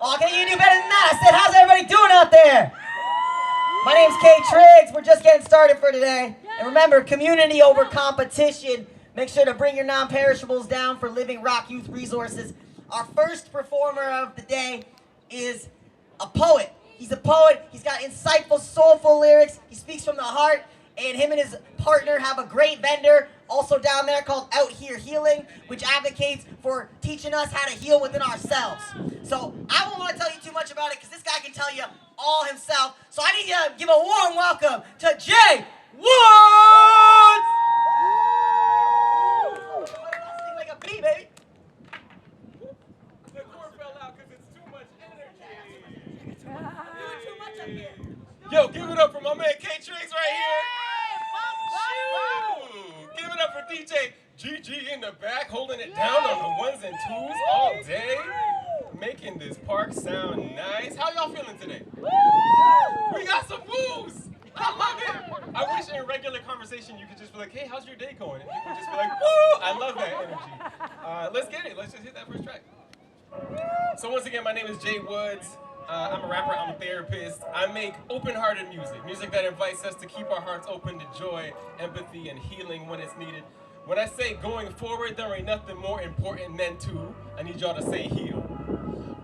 Oh, can you do better than that? I said, how's everybody doing out there? My name's Kay Triggs. We're just getting started for today. And remember, community over competition. Make sure to bring your non-perishables down for Living Rock Youth Resources. Our first performer of the day is a poet. He's a poet. He's got insightful, soulful lyrics. He speaks from the heart. And him and his partner have a great vendor also down there called Out Here Healing, which advocates for teaching us how to heal within ourselves. So I won't want to tell you too much about it because this guy can tell you all himself. So I need you to give a warm welcome to Jaye Wood! Sing like a bee, baby. The core fell out because it's too much energy. Too much up here. Yo, give it up for my man Kay Triggs right here. Give it up for DJ GG in the back, holding it down on the ones and twos all day, making this park sound nice. How y'all feeling today? We got some woos. I love it. I wish in regular conversation you could just be like, hey, how's your day going? And people just be like, woo. I love that energy. Let's get it. Let's just hit that first track. So once again, my name is Jaye Woods. I'm a rapper, I'm a therapist. I make open-hearted music that invites us to keep our hearts open to joy, empathy, and healing when it's needed. When I say going forward, there ain't nothing more important than to, I need y'all to say heal.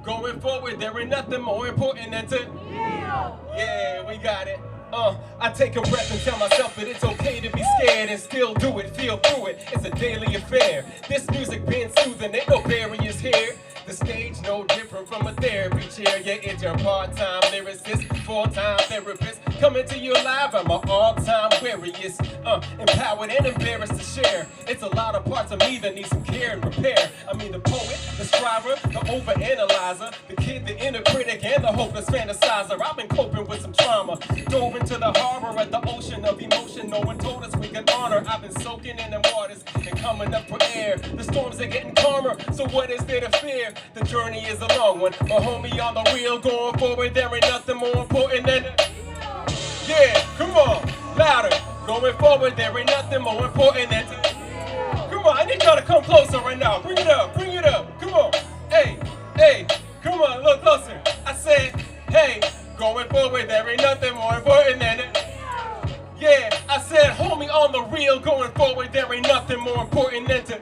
Going forward, there ain't nothing more important than to heal. Yeah, we got it. I take a breath and tell myself that it's okay to be scared and still do it, feel through it. It's a daily affair. This music being soothing, ain't no barriers here. The stage no different from a therapy chair. Yeah, it's your part-time lyricist, full-time therapist. Coming to you live, I'm an all-time warriorist. Empowered and embarrassed to share. It's a lot of parts of me that need some care and repair. I mean the poet, the striver, the overanalyzer, the kid, the inner critic, and the hopeless fantasizer. I've been coping with some trauma. Dove into the harbor at the ocean of emotion. No one told us we could honor. I've been soaking in the waters and coming up for air. The storms are getting calmer, so what is there to fear? The journey is a long one, but homie, on the wheel going forward, there ain't nothing more important than yeah, come on, louder. Going forward, there ain't nothing more important than come on, I need y'all to come closer right now. Bring it up, come on. Hey, come on, look closer. I said, hey, going forward, there ain't nothing more important than yeah, I said, homie, on the real, going forward, there ain't nothing more important than to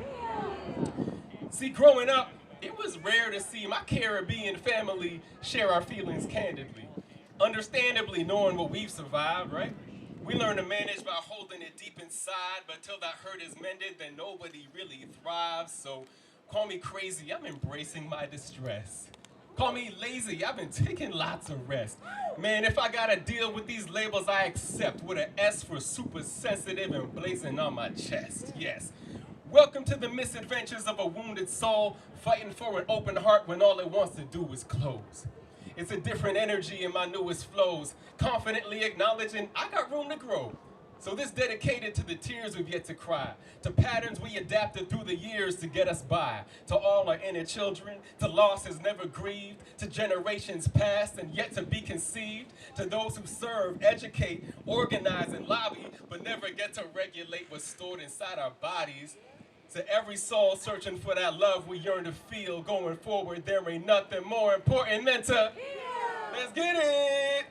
see, growing up, it was rare to see my Caribbean family share our feelings candidly. Understandably, knowing what we've survived, right? We learn to manage by holding it deep inside, but till that hurt is mended, then nobody really thrives. So call me crazy, I'm embracing my distress. Call me lazy, I've been taking lots of rest. Man, if I gotta deal with these labels, I accept with an S for super sensitive and blazing on my chest, yes. Welcome to the misadventures of a wounded soul, fighting for an open heart when all it wants to do is close. It's a different energy in my newest flows, confidently acknowledging I got room to grow. So this dedicated to the tears we've yet to cry, to patterns we adapted through the years to get us by, to all our inner children, to losses never grieved, to generations past and yet to be conceived, to those who serve, educate, organize, and lobby, but never get to regulate what's stored inside our bodies. To every soul searching for that love we yearn to feel, going forward, there ain't nothing more important than to let's get it.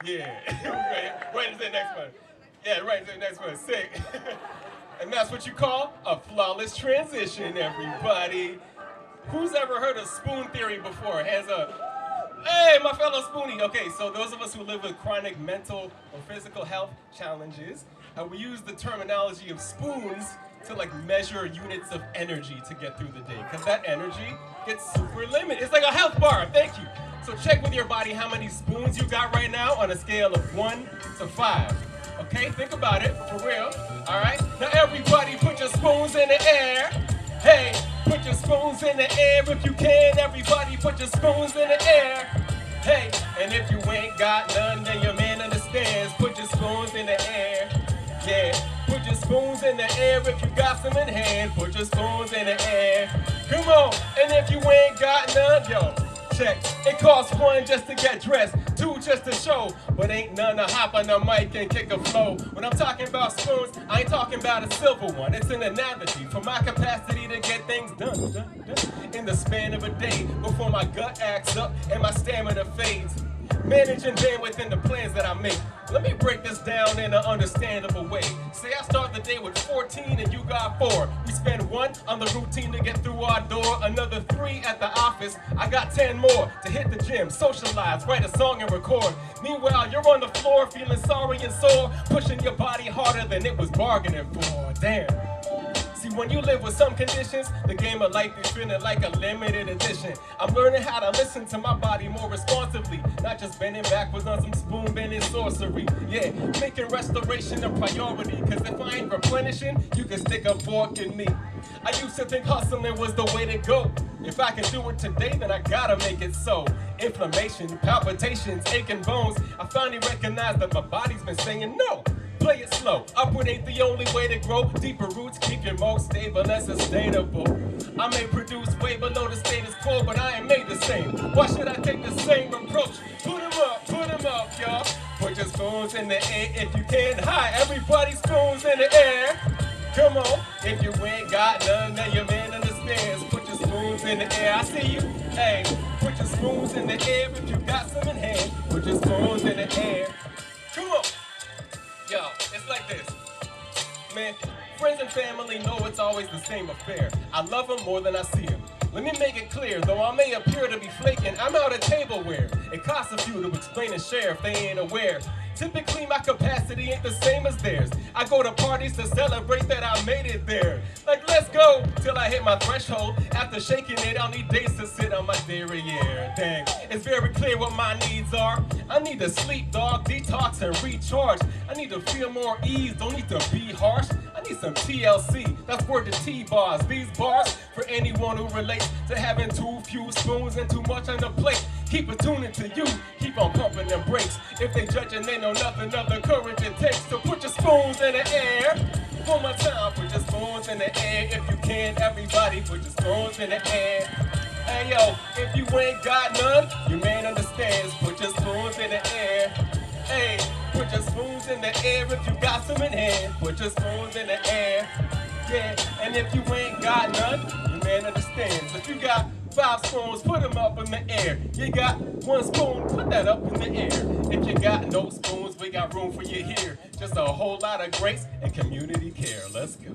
Yeah, right into the next one. Yeah, right into the next one. Sick. And that's what you call a flawless transition, everybody. Who's ever heard of spoon theory before? Hands up. Hey, my fellow Spoonie. Okay, so those of us who live with chronic mental or physical health challenges, we use the terminology of spoons to like measure units of energy to get through the day, because that energy gets super limited. It's like a health bar. Thank you. So check with your body how many spoons you got right now on a scale of 1 to 5. Okay, think about it, for real. All right, now everybody put your spoons in the air. Hey, put your spoons in the air if you can. Everybody put your spoons in the air. Hey, and if you ain't got none, then your man understands. Put your spoons in the air. Yeah, put your spoons in the air if you got some in hand. Put your spoons in the air. Come on, and if you ain't got none, yo, check. It costs fun just to get dressed. two just to show, but ain't none to hop on the mic and kick a flow. When I'm talking about spoons, I ain't talking about a silver one. It's an analogy for my capacity to get things done in the span of a day before my gut acts up and my stamina fades. Managing bandwidth in the plans that I make. Let me break this down in an understandable way. Say I start the day with 14 and you got 4. We spend 1 on the routine to get through our door, another 3 at the office. I got 10 more to hit the gym, socialize, write a song and record. Meanwhile, you're on the floor feeling sorry and sore, pushing your body harder than it was bargaining for. Damn. See, when you live with some conditions, the game of life is feeling like a limited edition. I'm learning how to listen to my body more responsibly, not just bending backwards on some spoon bending sorcery. Yeah, making restoration a priority, cause if I ain't replenishing, you can stick a fork in me. I used to think hustling was the way to go. If I can do it today, then I gotta make it so. Inflammation, palpitations, aching bones. I finally recognize that my body's been saying no. Play it slow. Upward ain't the only way to grow. Deeper roots keep you more stable and sustainable. I may produce way below the status quo, but I ain't made the same. Why should I take the same approach? Put 'em up, y'all. Put your spoons in the air if you can. Hi, everybody, spoons in the air. Come on, if you ain't got none, then your man understands. Put your spoons in the air. I see you. Hey, put your spoons in the air if you got some in hand. Put your spoons in the air. Come on. Yo, it's like this. Man, friends and family know it's always the same affair. I love them more than I see them. Let me make it clear, though I may appear to be flaking, I'm out of tableware. It costs a few to explain and share if they ain't aware. Typically, my capacity ain't the same as theirs. I go to parties to celebrate that I made it there. Like, let's go, till I hit my threshold. After shaking it, I'll need days to sit on my derriere. Dang, it's very clear what my needs are. I need to sleep, dog, detox and recharge. I need to feel more ease, don't need to be harsh. I need some TLC, that's word to T-bars. These bars, for anyone who relates to having too few spoons and too much on the plate. Keep attuning to you, keep on pumping them brakes. If they judging, they know nothing of the courage it takes. So put your spoons in the air. One more time, put your spoons in the air. If you can, everybody, put your spoons in the air. Hey yo, if you ain't got none, your man understands. Put your spoons in the air. Hey, put your spoons in the air if you got some in hand. Put your spoons in the air. Yeah, and if you ain't got none, your man understands. If you got 5 spoons, put them up in the air. You got 1 spoon, put that up in the air. If you got no spoons, we got room for you here. Just a whole lot of grace and community care. Let's go.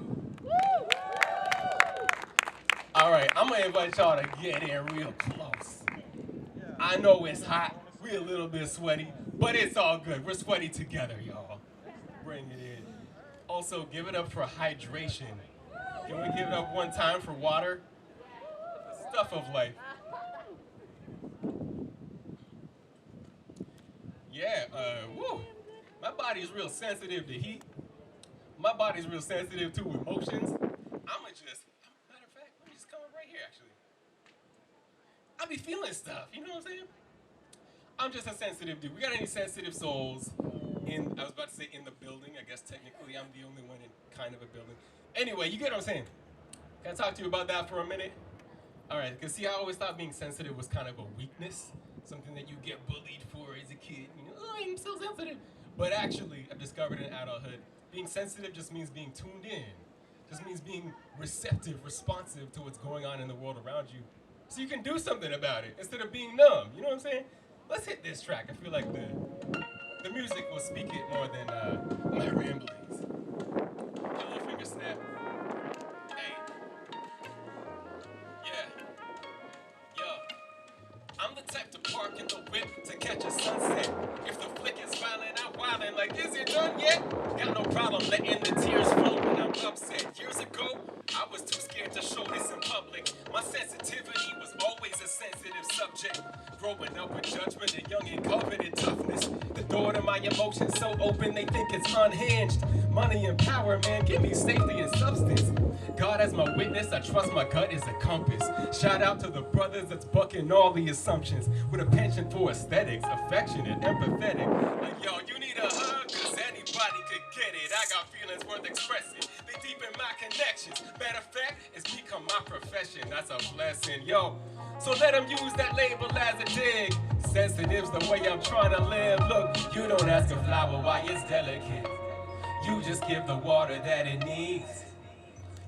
All right, I'm gonna invite y'all to get in real close. I know it's hot, we're a little bit sweaty, but it's all good. We're sweaty together, y'all. Bring it in. Also, give it up for hydration. Can we give it up one time for water? The stuff of life. Yeah, woo. My body's real sensitive to heat. My body's real matter of fact, let me just come right here, actually. I be feeling stuff, you know what I'm saying? I'm just a sensitive dude. We got any sensitive souls I was about to say in the building. I guess technically I'm the only one in kind of a building. Anyway, you get what I'm saying? Can I talk to you about that for a minute? All right, because see, I always thought being sensitive was kind of a weakness, something that you get bullied for as a kid. You know, oh, I'm so sensitive. But actually, I've discovered in adulthood, being sensitive just means being tuned in. Just means being receptive, responsive to what's going on in the world around you. So you can do something about it instead of being numb. You know what I'm saying? Let's hit this track. I feel like the music will speak it more than my ramblings. A little finger snap. Hey. Yeah. Yo. I'm the type to park in the whip to catch a sunset. If the flick is violent, I'm wildin' like, is it done yet? Got no problem letting the tears flow when I'm upset. Years ago, I was too scared to show this in public. My sensitivity was always a sensitive subject. Growing up with judgment and young and coveted toughness. The door to my emotions so open they think it's unhinged. Money and power, man, give me safety and substance. God as my witness, I trust my gut is a compass. Shout out to the brothers that's bucking all the assumptions. With a penchant for aesthetics, affectionate, empathetic. Like, yo, you need a hug, cause anybody could get it. I got feelings worth expressing. They deep in my connections. Matter of fact, it's become my profession. That's a blessing, yo. So let them use that label as a dig. Sensitive's the way I'm trying to live. Look, you don't ask a flower why it's delicate. You just give the water that it needs.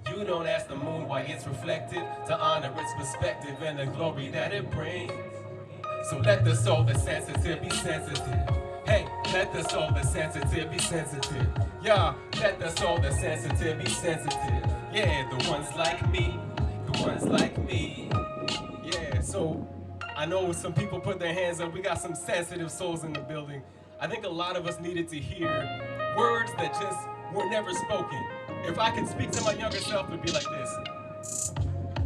You don't ask the moon why it's reflected, to honor its perspective and the glory that it brings. So let the soul that's sensitive be sensitive. Hey, let the soul that's sensitive be sensitive. Yeah, let the soul that's sensitive be sensitive. Yeah, the ones like me, the ones like me. Yeah, so I know some people put their hands up. We got some sensitive souls in the building. I think a lot of us needed to hear words that just were never spoken. If I could speak to my younger self, it would be like this.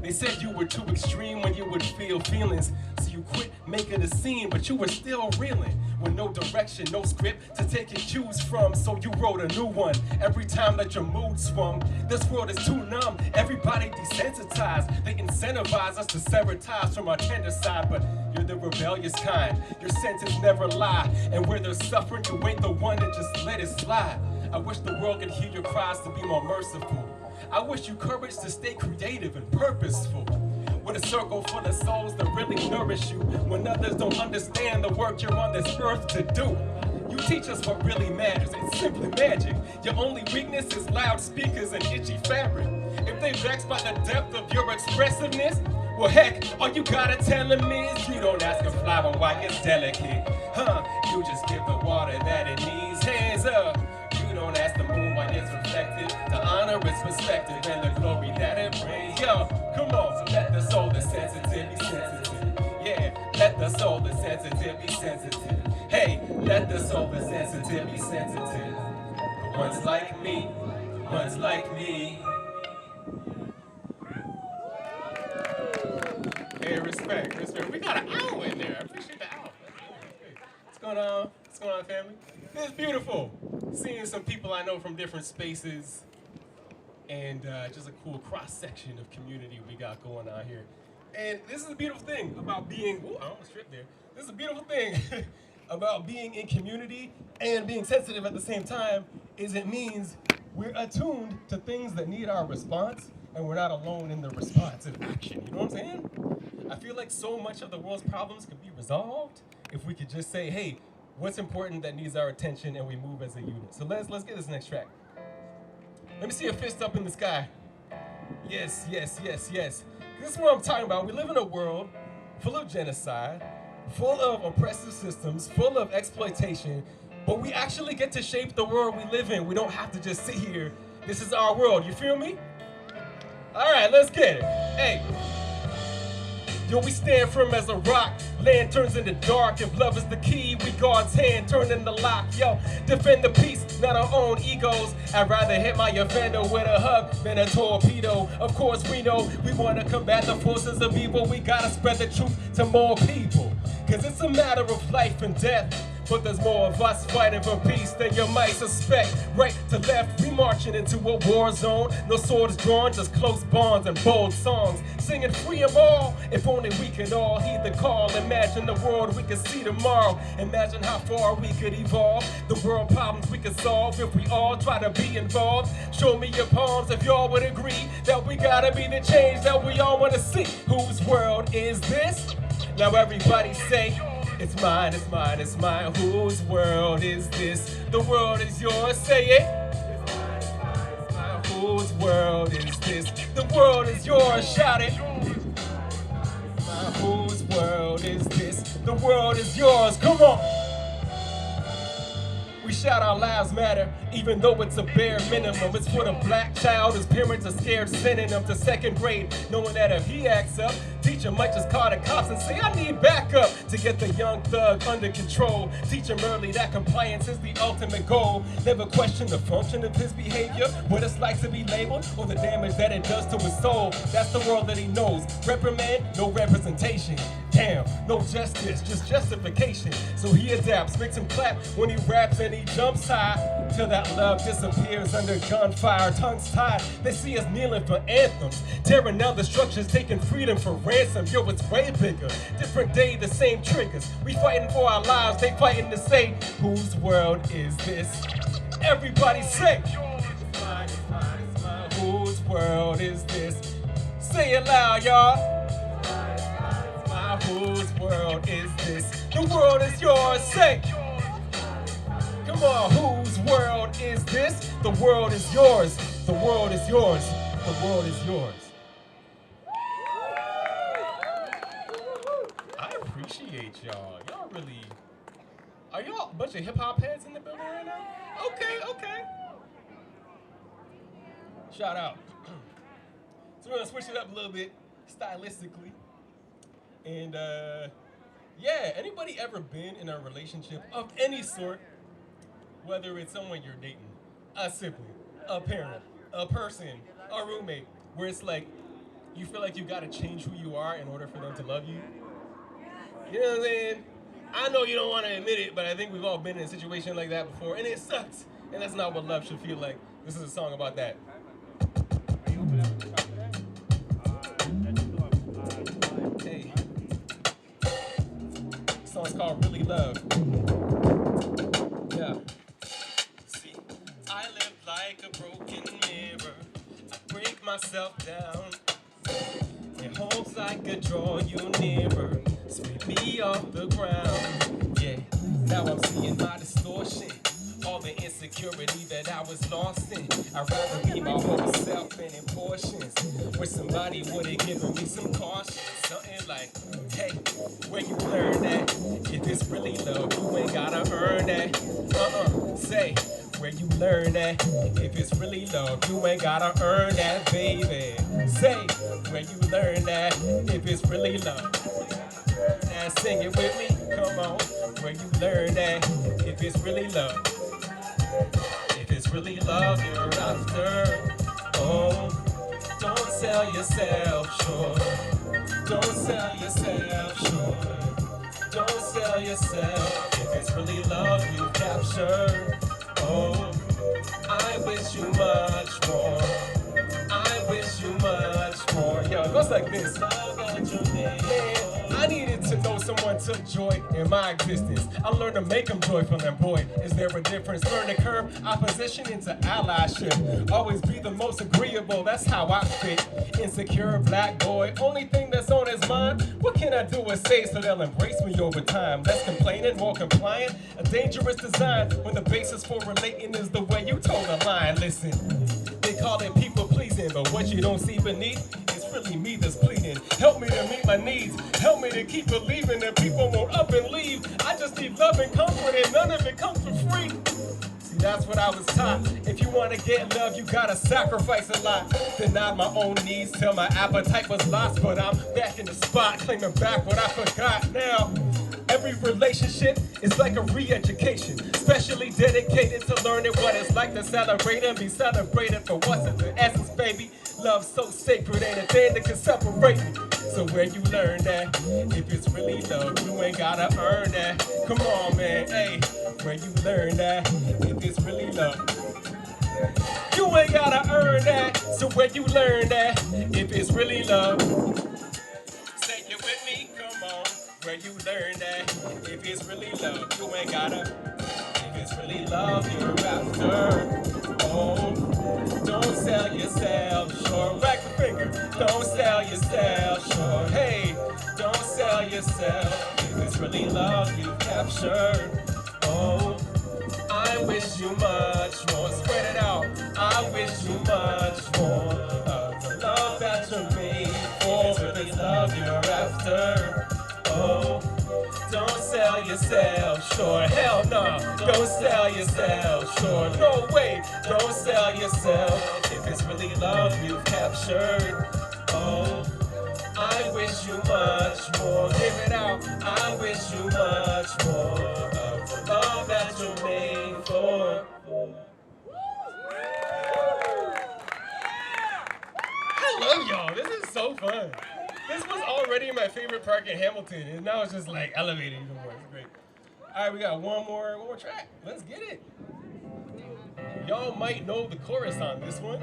They said you were too extreme when you would feel feelings, so you quit making a scene, but you were still reeling with no direction, no script to take and choose from, so you wrote a new one every time that your mood swung. This world is too numb, everybody desensitized. They incentivize us to sever ties from our tender side, but you're the rebellious kind. Your sentence never lie, and where there's suffering, you ain't the one that just let it slide. I wish the world could hear your cries to be more merciful. I wish you courage to stay creative and purposeful. With a circle full of souls that really nourish you, when others don't understand the work you're on this earth to do. You teach us what really matters, it's simply magic. Your only weakness is loudspeakers and itchy fabric. If they vexed by the depth of your expressiveness, well heck, all you gotta tell them is you don't ask a flower why it's delicate. You just give the water that it needs. Hands up. You don't ask the moon why it's reflected, to honor its perspective and the glory that it brings. Yo, come on, so let the soul that's sensitive be sensitive. Yeah, let the soul that's sensitive be sensitive. Hey, let the soul that's sensitive be sensitive. The ones like me, the ones like me. Hey, respect. We got an owl in there. I appreciate the owl. What's going on? What's going on, family? It's beautiful seeing some people I know from different spaces, and just a cool cross-section of community we got going on here. And this is a beautiful thing about being, ooh, I almost tripped there. This is a beautiful thing about being in community and being sensitive at the same time, is it means we're attuned to things that need our response, and we're not alone in the responsive action. You know what I'm saying? I feel like so much of the world's problems could be resolved if we could just say, hey, what's important that needs our attention, and we move as a unit. So let's get this next track. Let me see a fist up in the sky. Yes, yes, yes, yes. This is what I'm talking about. We live in a world full of genocide, full of oppressive systems, full of exploitation, but we actually get to shape the world we live in. We don't have to just sit here. This is our world. You feel me? All right, let's get it. Hey. Yo, we stand firm as a rock. Land turns into dark, and love is the key. We God's hand turning the lock. Yo, defend the peace, not our own egos. I'd rather hit my offender with a hug than a torpedo. Of course, we know we want to combat the forces of evil. We gotta spread the truth to more people, cause it's a matter of life and death. But there's more of us fighting for peace than you might suspect. Right to left, we marching into a war zone. No swords drawn, just close bonds and bold songs. Singing free 'em all, if only we could all heed the call. Imagine the world we could see tomorrow. Imagine how far we could evolve. The world problems we could solve if we all try to be involved. Show me your palms if y'all would agree that we gotta be the change that we all wanna see. Whose world is this? Now everybody say, it's mine, it's mine, it's mine. Whose world is this? The world is yours, say it. It's mine, it's mine, it's mine. Whose world is this? The world is yours, shout it. It's mine, whose world is this? The world is yours, come on. We shout our lives matter, even though it's a bare minimum. It's for the black child whose parents are scared sending him to second grade, knowing that if he acts up, teacher might just call the cops and say, I need backup, to get the young thug under control. Teach him early that compliance is the ultimate goal. Never question the function of his behavior, what it's like to be labeled, or the damage that it does to his soul. That's the world that he knows. Reprimand, no representation. Damn, no justice, just justification. So he adapts, makes him clap when he raps, and he jumps high till that love disappears under gunfire. Tongues tied, they see us kneeling for anthems, tearing down the structures, taking freedom for ransom. Yo, it's way bigger. Different day, the same triggers. We fighting for our lives, they fighting to say, whose world is this? Everybody say, it's mine, it's mine, it's mine. Whose world is this? Say it loud, y'all. Whose world is this? The world is yours. Say, come on, whose world is this? The world is yours. The world is yours. The world is yours. I appreciate y'all. Y'all really. Are y'all a bunch of hip hop heads in the building right now? Okay, okay. Shout out. So we're gonna switch it up a little bit stylistically. And yeah, anybody ever been in a relationship of any sort, whether it's someone you're dating, a sibling, a parent, a person, a roommate, where it's like you feel like you gotta change who you are in order for them to love you? You know what I'm saying? I know you don't want to admit it, but I think we've all been in a situation like that before, and it sucks. And that's not what love should feel like. This is a song about that. Hey. This song's called Really Love. Yeah. See, I live like a broken mirror. I break myself down. It holds like a draw you nearer. Sweep me off the ground. Yeah, now I'm seeing my distortion. All the insecurity that I was lost in. I'd rather be my whole self and in portions. Where somebody would have given me some caution. Something like, hey, where you learn that? If it's really love, you ain't gotta earn that. Say, where you learn that? If it's really love, you ain't gotta earn that, baby. Say, where you learn that? If it's really love. Now sing it with me, come on. Where you learn that? If it's really love. If it's really love you're after, oh, don't sell yourself short. Don't sell yourself short. Don't sell yourself. If it's really love you've captured, oh, I wish you much more. I wish you much more. Yo, it goes like this. Man, I needed to know someone took joy in my existence. I learned to make them joyful, and boy, is there a difference. Learn to curb opposition into allyship. Always be the most agreeable, that's how I fit. Insecure black boy, only thing that's on his mind. What can I do or say so they'll embrace me over time? Less complaining, more compliant. A dangerous design when the basis for relating is the way you told a line. Listen, they call it people pleasing, but what you don't see beneath, it's really me that's pleading. Help me to meet my needs. Help me to keep believing that people won't up and leave. I just need love and comfort, and none of it comes for free. See, that's what I was taught. If you want to get love, you gotta sacrifice a lot. Denied my own needs till my appetite was lost, but I'm back in the spot, claiming back what I forgot now. Every relationship is like a re-education, specially dedicated to learning what it's like to celebrate and be celebrated for what's in the essence, baby. Love's so sacred, ain't a thing that can separate me. So where you learn that? If it's really love, you ain't gotta earn that. Come on, man, hey, where you learn that? If it's really love, you ain't gotta earn that. So where you learn that? If it's really love, say it with me, come on. Where you learn that? If it's really love, you ain't gotta. If it's really love you're after, oh, don't sell yourself short. Whack the finger. Don't sell yourself short. Hey, don't sell yourself. If it's really love you've captured, oh, I wish you much more. Spread it out. I wish you much more of the love that you're made for. If it's really love you're after, oh, don't sell yourself short. Hell no, don't sell yourself short. No way, don't sell yourself. If it's really love you've captured, oh, I wish you much more. Give it out. I wish you much more of the love that you're made for. I love y'all. This is so fun. This was already my favorite park in Hamilton, and now it's just like elevated even more. It's great. All right, we got one more track. Let's get it. Y'all might know the chorus on this one.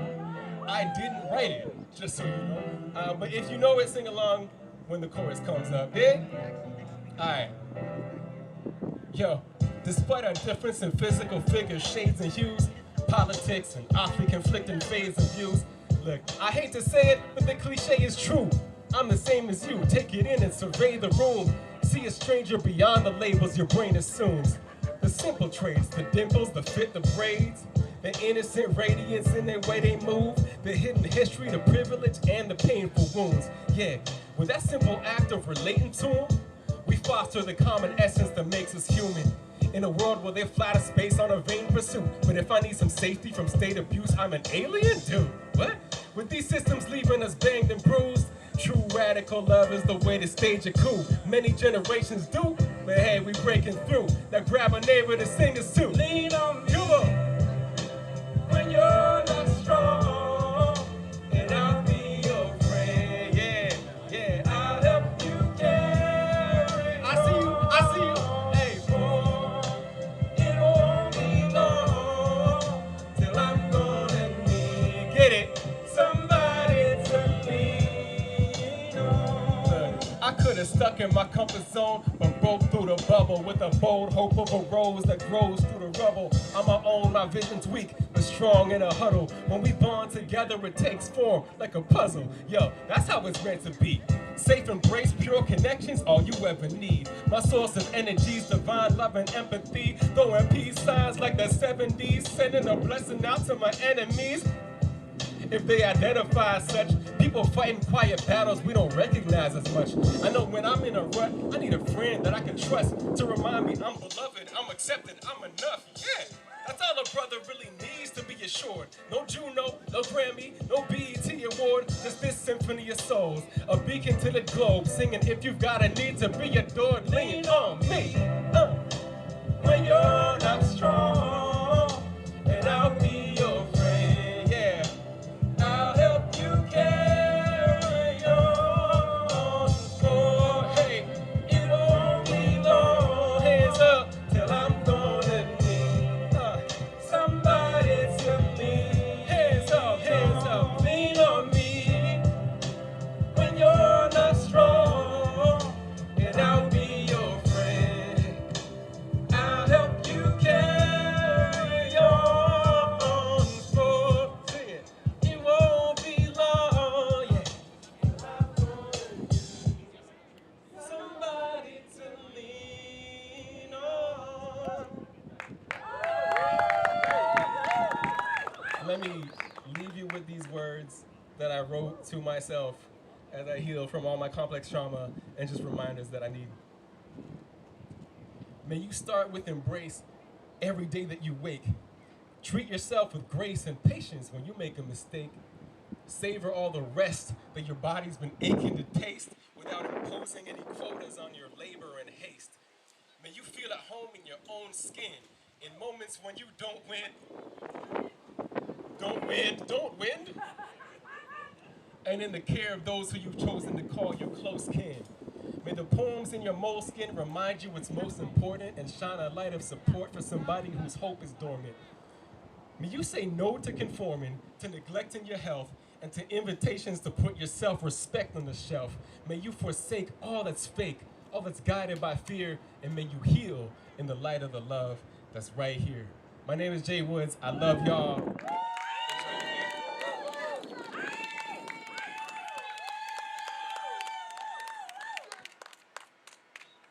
I didn't write it, just so you know. But if you know it, sing along when the chorus comes up. Yeah? All right. Yo, despite our difference in physical figures, shades, and hues, politics, and often conflicting phase of views. Look, I hate to say it, but the cliche is true. I'm the same as you. Take it in and survey the room. See a stranger beyond the labels your brain assumes. The simple traits, the dimples, the fit, the braids, the innocent radiance in their way they move, the hidden history, the privilege, and the painful wounds. Yeah, with that simple act of relating to them, we foster the common essence that makes us human. In a world where they flatter space on a vain pursuit. But if I need some safety from state abuse, I'm an alien? Dude, what? With these systems leaving us banged and bruised, true radical love is the way to stage a coup. Many generations do, but hey, we breaking through. Now grab a neighbor to sing us to. Lean on me. Come on. When you're not strong, and I'll be your friend. Yeah, yeah, I'll help you carry. I see you, I see you. Hey, boy, it won't be long till I'm gonna need, get it, somebody to lean on. I could have stuck in my comfort zone, but broke through the bubble with a bold hope of a rose that grows through the rubble. On my own, my vision's weak, but strong in a huddle. When we bond together, it takes form like a puzzle. Yo, that's how it's meant to be. Safe embrace, pure connections, all you ever need. My source of energies, divine love and empathy. Throwing peace signs like the 70s, sending a blessing out to my enemies. If they identify as such, people fighting quiet battles we don't recognize as much. I know when I'm in a rut, I need a friend that I can trust to remind me I'm beloved, I'm accepted, I'm enough. Yeah, that's all a brother really needs to be assured. No Juno, no Grammy, no BET award, just this symphony of souls. A beacon to the globe, singing if you've got a need to be adored, lean on me. When you're not strong, and I'll be your friend, yeah. I'll help you carry on. Oh, hey, it won't be long. Hands up till I'm gonna need somebody to lean. Hands up, lean on me. When you're not strong, and I'll be your friend. I'll help you carry on. For it won't be long, yeah. Somebody to lean on. Let me leave you with these words that I wrote to myself as I heal from all my complex trauma and just reminders that I need. May you start with embrace every day that you wake. Treat yourself with grace and patience when you make a mistake. Savor all the rest that your body's been aching to taste without imposing any quotas on your labor and haste. May you feel at home in your own skin in moments when you don't win. Don't win. And in the care of those who you've chosen to call your close kin. May the poems in your moleskin remind you what's most important and shine a light of support for somebody whose hope is dormant. May you say no to conforming, to neglecting your health, and to invitations to put your self-respect on the shelf. May you forsake all that's fake, all that's guided by fear, and may you heal in the light of the love that's right here. My name is Jaye Woods. I love y'all.